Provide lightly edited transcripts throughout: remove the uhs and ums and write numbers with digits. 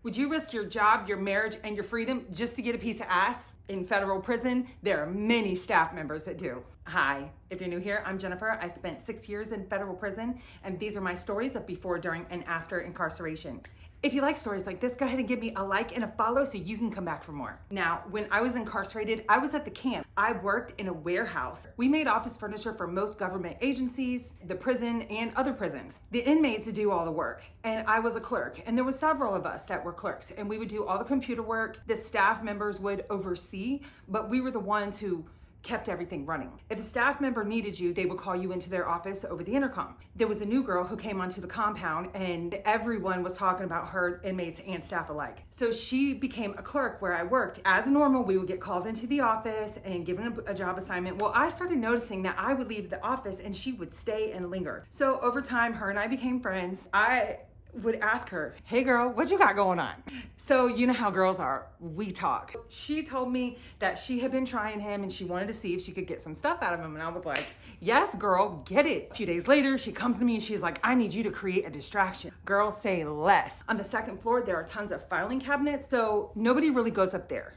Would you risk your job, your marriage, and your freedom just to get a piece of ass? In federal prison, there are many staff members that do. Hi, if you're new here, I'm Jennifer. I spent 6 years in federal prison, and these are my stories of before, during, and after incarceration. If you like stories like this, go ahead and give me a like and a follow so you can come back for more. Now, when I was incarcerated, I was at the camp. I worked in a warehouse. We made office furniture for most government agencies, the prison, and other prisons. The inmates do all the work, and I was a clerk, and there were several of us that were clerks, and we would do all the computer work. The staff members would oversee, but we were the ones who kept everything running. If a staff member needed you, they would call you into their office over the intercom. There was a new girl who came onto the compound and everyone was talking about her, inmates and staff alike. So she became a clerk where I worked. As normal, we would get called into the office and given a job assignment. Well, I started noticing that I would leave the office and she would stay and linger. So over time, her and I became friends. I would ask her, hey girl, what you got going on? So you know how girls are, we talk. She told me that she had been trying him and she wanted to see if she could get some stuff out of him. And I was like, yes, girl, get it. A few days later, she comes to me and she's like, I need you to create a distraction. Girl, say less. On the second floor, there are tons of filing cabinets. So nobody really goes up there.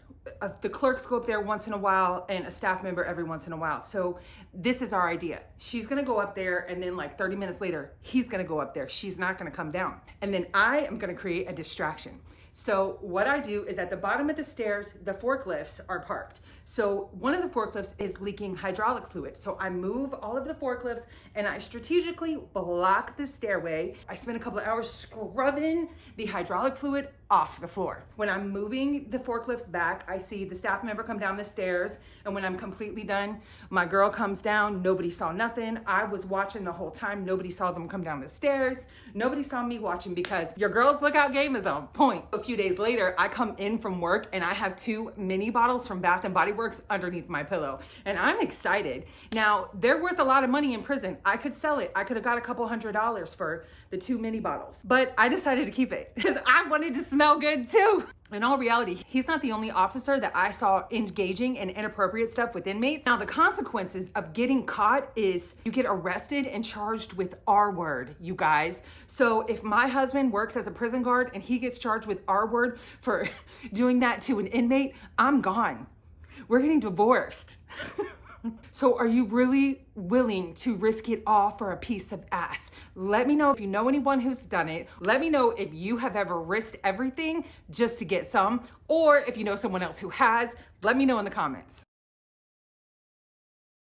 The clerks go up there once in a while and a staff member every once in a while. So this is our idea. She's gonna go up there and then like 30 minutes later, he's gonna go up there. She's not gonna come down. And then I am gonna create a distraction. So what I do is at the bottom of the stairs, the forklifts are parked. So one of the forklifts is leaking hydraulic fluid. So I move all of the forklifts and I strategically block the stairway. I spend a couple of hours scrubbing the hydraulic fluid off the floor. When I'm moving the forklifts back, I see the staff member come down the stairs. And when I'm completely done, my girl comes down. Nobody saw nothing. I was watching the whole time. Nobody saw them come down the stairs. Nobody saw me watching because your girl's lookout game is on point. A few days later, I come in from work and I have 2 mini bottles from Bath and Body Works underneath my pillow. And I'm excited. Now, they're worth a lot of money in prison. I could sell it. I could have got a couple $100s for the 2 mini bottles. But I decided to keep it because I wanted to smell good too. In all reality, he's not the only officer that I saw engaging in inappropriate stuff with inmates. Now, the consequences of getting caught is you get arrested and charged with R-word, you guys. So if my husband works as a prison guard and he gets charged with R-word for doing that to an inmate, I'm gone. We're getting divorced. So are you really willing to risk it all for a piece of ass? Let me know if you know anyone who's done it. Let me know if you have ever risked everything just to get some, or if you know someone else who has. Let me know in the comments.